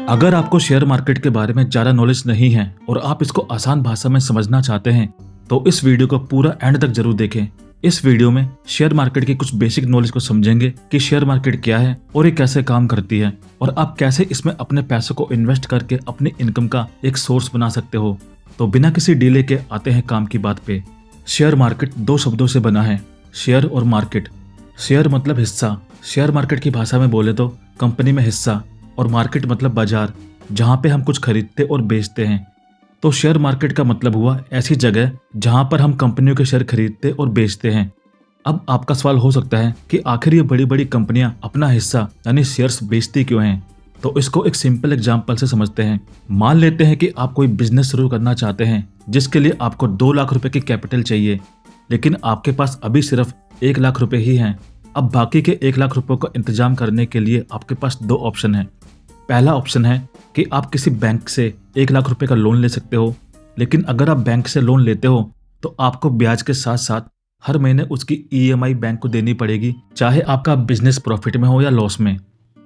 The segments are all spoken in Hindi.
अगर आपको शेयर मार्केट के बारे में ज़्यादा नॉलेज नहीं है और आप इसको आसान भाषा में समझना चाहते हैं तो इस वीडियो को पूरा एंड तक जरूर देखें। इस वीडियो में शेयर मार्केट की कुछ बेसिक नॉलेज को समझेंगे कि शेयर मार्केट क्या है और ये कैसे काम करती है और आप कैसे इसमें अपने पैसों को इन्वेस्ट करके अपनी इनकम का एक सोर्स बना सकते हो। तो बिना किसी डिले के आते हैं काम की बात पे। शेयर मार्केट दो शब्दों से बना है, शेयर और मार्केट। शेयर मतलब हिस्सा, शेयर मार्केट की भाषा में बोले तो कंपनी में हिस्सा, और मार्केट मतलब बाजार जहां पे हम कुछ खरीदते और बेचते हैं। तो शेयर मार्केट का मतलब हुआ ऐसी जगह जहां पर हम कंपनियों के शेयर खरीदते और बेचते हैं। अब आपका सवाल हो सकता है कि आखिर ये बड़ी बड़ी कंपनियां अपना हिस्सा यानी शेयर्स बेचती क्यों हैं। तो इसको एक सिंपल एग्जांपल से समझते हैं। मान लेते हैं कि आप कोई बिजनेस शुरू करना चाहते हैं जिसके लिए आपको 2 लाख रुपए की कैपिटल चाहिए, लेकिन आपके पास अभी सिर्फ 1 लाख रुपए ही हैं। अब बाकी के 1 लाख रुपए का इंतजाम करने के लिए आपके पास 2 ऑप्शन है। पहला ऑप्शन है कि आप किसी बैंक से 1 लाख रुपए का लोन ले सकते हो, लेकिन अगर आप बैंक से लोन लेते हो तो आपको ब्याज के साथ साथ हर महीने उसकी EMI बैंक को देनी पड़ेगी, चाहे आपका बिजनेस प्रॉफिट में हो या लॉस में।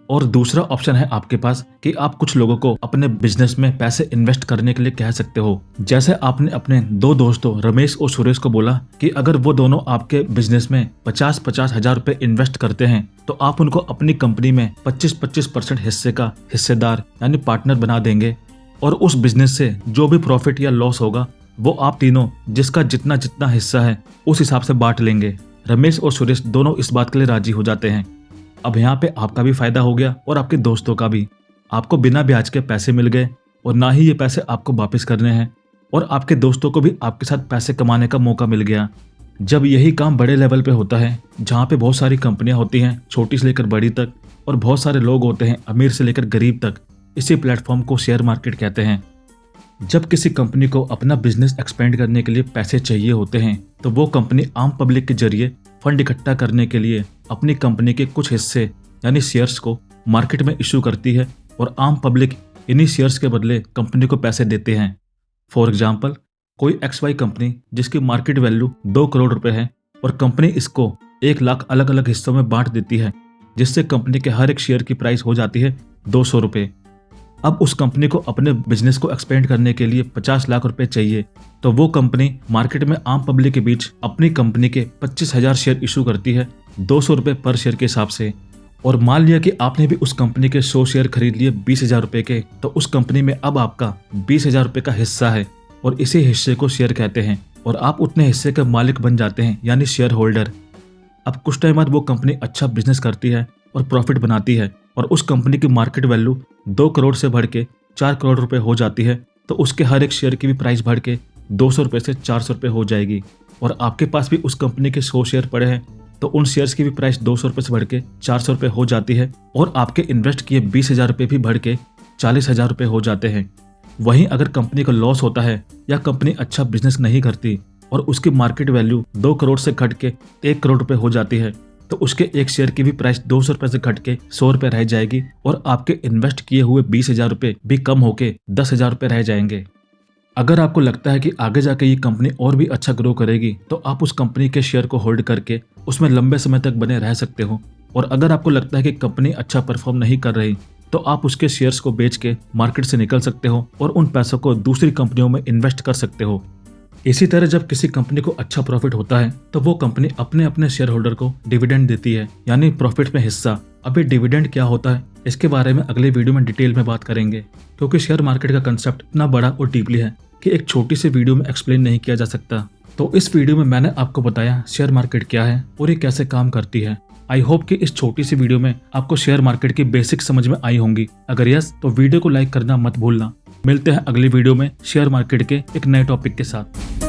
और दूसरा ऑप्शन है आपके पास कि आप कुछ लोगों को अपने बिजनेस में पैसे इन्वेस्ट करने के लिए कह सकते हो। जैसे आपने अपने 2 दोस्तों रमेश और सुरेश को बोला कि अगर वो दोनों आपके बिजनेस में 50-50 हजार रुपए इन्वेस्ट करते हैं तो आप उनको अपनी कंपनी में 25% हिस्से का हिस्सेदार यानी पार्टनर बना देंगे, और उस बिजनेस से जो भी प्रॉफिट या लॉस होगा वो आप तीनों जिसका जितना जितना हिस्सा है उस हिसाब से बांट लेंगे। रमेश और सुरेश दोनों इस बात के लिए राजी हो जाते हैं। अब यहाँ पे आपका भी फायदा हो गया और आपके दोस्तों का भी। आपको बिना ब्याज के पैसे मिल गए और ना ही ये पैसे आपको वापस करने हैं, और आपके दोस्तों को भी आपके साथ पैसे कमाने का मौका मिल गया। जब यही काम बड़े लेवल पे होता है जहाँ पे बहुत सारी कंपनियां होती हैं, छोटी से लेकर बड़ी तक, और बहुत सारे लोग होते हैं अमीर से लेकर गरीब तक, इसी प्लेटफॉर्म को शेयर मार्केट कहते हैं। जब किसी कंपनी को अपना बिजनेस एक्सपेंड करने के लिए पैसे चाहिए होते हैं तो वो कंपनी आम पब्लिक के जरिए फंड इकट्ठा करने के लिए अपनी कंपनी के कुछ हिस्से यानी शेयर्स को मार्केट में इशू करती है, और आम पब्लिक इन्हीं शेयर्स के बदले कंपनी को पैसे देते हैं। फॉर एग्जाम्पल, कोई XY कंपनी जिसकी मार्केट वैल्यू 2 करोड़ रुपए है और कंपनी इसको 1 लाख अलग अलग हिस्सों में बांट देती है, जिससे कंपनी के हर एक शेयर की प्राइस हो जाती है 200 रुपए। अब उस कंपनी को अपने बिजनेस को एक्सपेंड करने के लिए 50 लाख रुपए चाहिए, तो वो कंपनी मार्केट में आम पब्लिक के बीच अपनी कंपनी के 25,000 शेयर इशू करती है 200 रुपए पर शेयर के हिसाब से। और मान लिया कि आपने भी उस कंपनी के 100 शेयर खरीद लिए 20,000 रुपए के, तो उस कंपनी में अब आपका 20,000 रुपए का हिस्सा है और इसी हिस्से को शेयर कहते हैं, और आप उतने हिस्से के मालिक बन जाते हैं यानी शेयर होल्डर। अब कुछ टाइम बाद वो कंपनी अच्छा बिजनेस करती है और प्रॉफिट बनाती है, और उस कंपनी की मार्केट वैल्यू 2 करोड़ से बढ़ के 4 करोड़ रुपए हो जाती है, तो उसके हर एक शेयर की भी प्राइस बढ़ के 200 रुपए से 400 रुपए हो जाएगी। और आपके पास भी उस कंपनी के 100 शेयर पड़े हैं, तो उन शेयर्स की भी प्राइस 200 रुपए से बढ़ के 400 रुपए हो जाती है, और आपके इन्वेस्ट किए 20,000 रुपए भी बढ़ के 40,000 रुपए हो जाते हैं। वहीं अगर कंपनी का लॉस होता है या कंपनी अच्छा बिजनेस नहीं करती और उसकी मार्केट वैल्यू 2 करोड़ से घट के 1 करोड़ रुपए हो जाती है, तो उसके एक शेयर की भी प्राइस 200 रुपए से घट के 100 रुपए रह जाएगी, और आपके इन्वेस्ट किए हुए 20,000 रुपए भी कम होके 10,000 रुपए रह जाएंगे। अगर आपको लगता है कि आगे जाके ये कंपनी और भी अच्छा ग्रो करेगी तो आप उस कंपनी के शेयर को होल्ड करके उसमें लंबे समय तक बने रह सकते हो, और अगर आपको लगता है कि कंपनी अच्छा परफॉर्म नहीं कर रही तो आप उसके शेयर्स को बेच के मार्केट से निकल सकते हो और उन पैसों को दूसरी कंपनियों में इन्वेस्ट कर सकते हो। इसी तरह जब किसी कंपनी को अच्छा प्रॉफिट होता है तो वो कंपनी अपने अपने शेयर होल्डर को डिविडेंड देती है यानी प्रॉफिट में हिस्सा। अब ये डिविडेंड क्या होता है इसके बारे में अगले वीडियो में डिटेल में बात करेंगे, क्योंकि शेयर मार्केट का कंसेप्ट इतना बड़ा और डीपली है कि एक छोटी सी वीडियो में एक्सप्लेन नहीं किया जा सकता। तो इस वीडियो में मैंने आपको बताया शेयर मार्केट क्या है और ये कैसे काम करती है। आई होप कि इस छोटी सी वीडियो में आपको शेयर मार्केट की बेसिक समझ में आई होंगी। अगर यस तो वीडियो को लाइक करना मत भूलना। मिलते हैं अगली वीडियो में शेयर मार्केट के एक नए टॉपिक के साथ।